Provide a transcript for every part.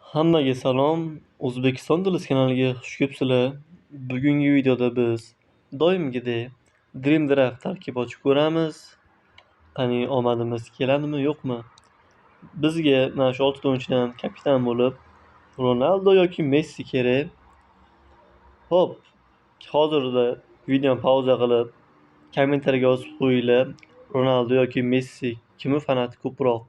Hammaga salom. O'zbekiston Daily kanaliga xush kelibsizlar. Bugungi videoda biz doimgidek Dream Draft tarkib ochib ko'ramiz. Qani omadimiz keladimi, yo'qmi? Bizga mana shu 6 ta o'yinchidan kapitan bo'lib Ronaldo yoki Messi kerak. Xo'p, hozirda videoni pauza qilib kommentariyaga yozib qo'yinglar. Ronaldo yoki Messi kimni fanati ko'proq?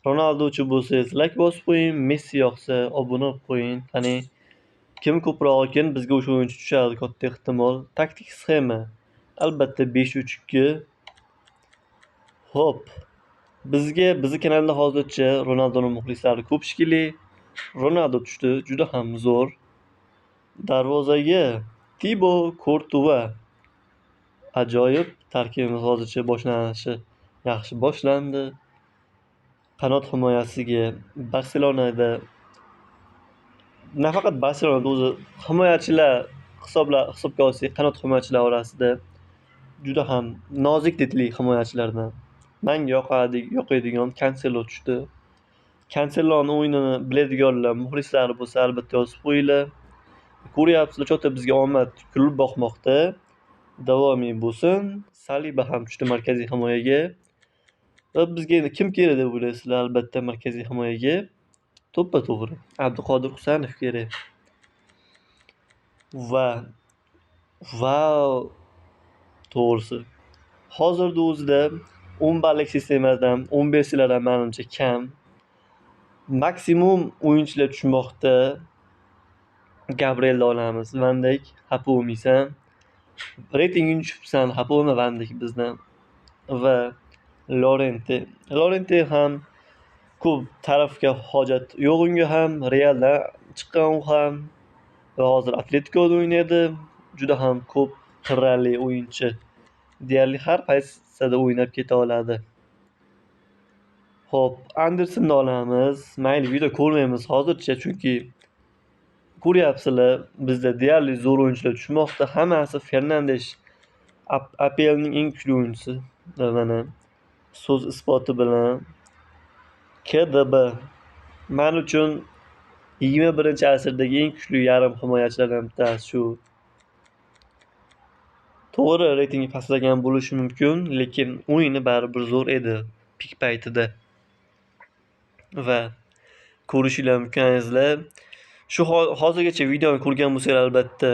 Ronaldochi bo'lsangiz like bosib qo'ying, Messi yoqsa obuna bo'lib qo'ying. Qani kim ko'proq ekan bizga o'sha o'yinchi tushadi katta ehtimol. Taktik sxema albatta 5-3-2. Xo'p, bizni kanalda hozircha Ronaldoning muxlislari ko'p shekilli. Ronaldo tushdi, juda ham zo'r. Darvozaga Thibaut Courtois. Ajoyib tarkibimiz hozircha boshlanishi yaxshi boshlandi. Qanot himoyasiga Barselonada nafaqat Barselonada o'zi himoyachilar hisobga olsak, qanot himoyachilar orasida juda ham nozik didli himoyachilardan menga yoqadigan Cancelo tushdi. Canceloning o'yinini biladiganlar, muxlislari bo'lsa albatta yozib qo'yinglar. Ko'ryapsizlar, chota bizga omad kulib boqmoqda. Davomiy bo'lsin. Saliba ham tushdi markaziy himoyaga. Va bizga endi kim kerak deb o'ylaysizlar? Albatta markaziy himoyaga to'ppa-to'g'ri Abduqodir Husanov kerak. To'g'risi hozirda o'zida 10 ballik sistemadan 15 menimcha kam. Maksimum o'yinchilar tushmoqda. Gabrielni olamiz. Van Dijk xafa bo'lmaysan. Reytingini tushibsan, xafa bo'lma Van Dijk bizdan. Va Llorente ham ko'p tarafga hojat yo'q unga ham. Realdan chiqqan u ham va hozir Atleticoda o'ynaydi. Juda ham ko'p qirrali o'yinchi. Deyarli har qaysida o'ynab keta oladi. Xo'p, Andersonni olamiz. Mayli, video ko'rmaymiz hozircha, chunki ko'ryapsizlar, bizda deyarli zo'r o'yinchilar tushmoqda. Hammasi Fernandes APLning eng kuchli o'yinchisi. Mana so'z isboti bilan KDB men uchun 21-asrdagi eng kuchli yarim himoyachilardan bittasi shu. To'g'ri, reytingi pastlagan bo'lishi mumkin, lekin o'yini baribir zo'r edi pik paytida. Va ko'rishinglar mumkinsizlar. Shu hozirgacha videoni ko'rgan bo'lsangiz albatta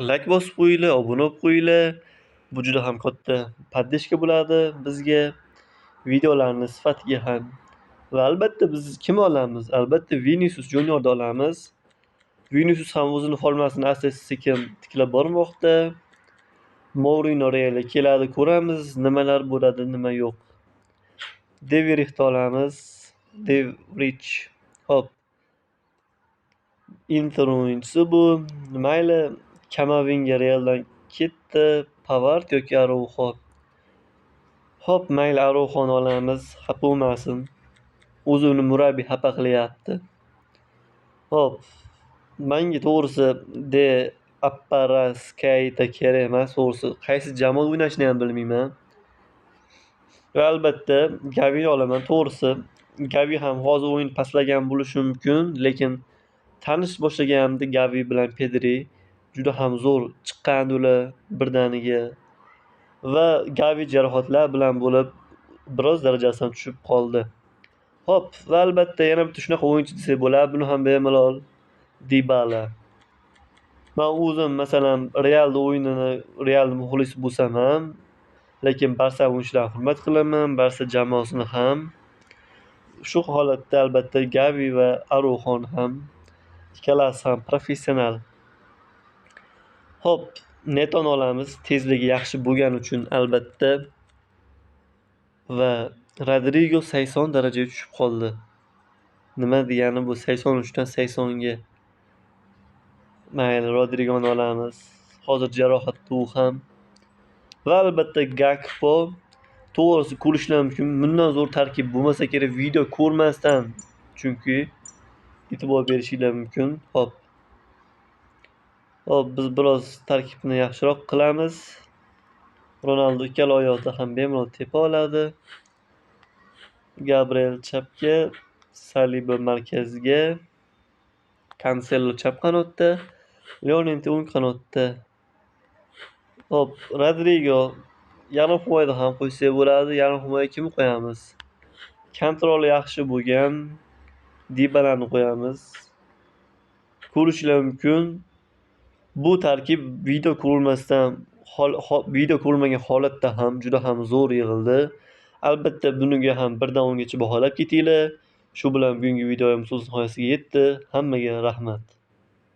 like bosib qo'yinglar, obuna bo'lib qo'yinglar. Bu juda ham katta podдержка bo'ladi bizga, videolarning sifatiga ham. Va albatta biz kim olamiz? Albatta Vinicius Juniorni olamiz. Vinicius ham o'zining formasini asta-sekin tiklab bormoqda. Mourinho Realga keladi, ko'ramiz nimalar bo'ladi, nima yo'q. Deverichni olamiz. Hop. Inter o'yinchisi bu. Mayli, Kamavinga Realdan ketdi. Pavard yoki Araujo. Hop, mayli Araujoni olamiz, xafa bo'lmasin. O'zini murabbiy xafa qilyapti. Hop. Menga to'g'risi De Apparaskayta kerak emas, to'g'risi qaysi jamoa o'ynashini ham bilmayman. Va albatta Gavini olaman. To'g'risi Gavi ham hozir o'yin pastlagan bo'lishi mumkin, lekin tanish boshlaganimda Gavi bilan Pedri juda ham zo'r chiqqandi ular birdaniga. Va Gavi jarohatlar bilan bo'lib biroz darajasidan tushib qoldi. Hop, va albatta yana bitta shunaqa o'yinchi desak bo'ladi, buni ham bemalol Dybala. Men o'zim masalan Real muxlisi bo'lsam ham, lekin Barsa o'yinchilarini hurmat qilaman, Barsa jamoasini ham. Shu holatda albatta Gavi va Araujo ham ikkalasi ham professional. Hop, Netoni olamiz, tezligi yaxshi bo'lgani uchun albatta. Va Rodrigo 80 darajaga tushib qoldi. Nima degani bu 83 dan 80 ga? Mayli, Rodrigoni olamiz. Hozir jarohatda u ham. Va albatta Gakpo. To'g'risi ko'rishlar mumkin. Bundan zo'r tarkib bo'lmasa kerak video ko'rmasdan, chunki e'tibor berishinglar mumkin. Hop, biz biroz tarkibni yaxshiroq qilamiz. Ronaldo ikkala oyoqda ham bemalol tepa oladi. Gabriel chapga, Saliba markazga. Kanselo chap qanotda, Llorente o'ng qanotda. Hop, Rodrigo yarim himoyada ham qo'ysak bo'ladi. Yarim himoyaga kimni qo'yamiz? Kontroli yaxshi bo'lgan Dybalani qo'yamiz. Ko'rishlar mumkin. Bu tarkib video ko'rilmagan holatda ham juda ham zo'r yig'ildi. Albatta buniga ham 1 dan 10 gacha baholab ketinglar. Shu bilan bugungi videomiz o'z nihoyasiga yetdi. Hammaga rahmat.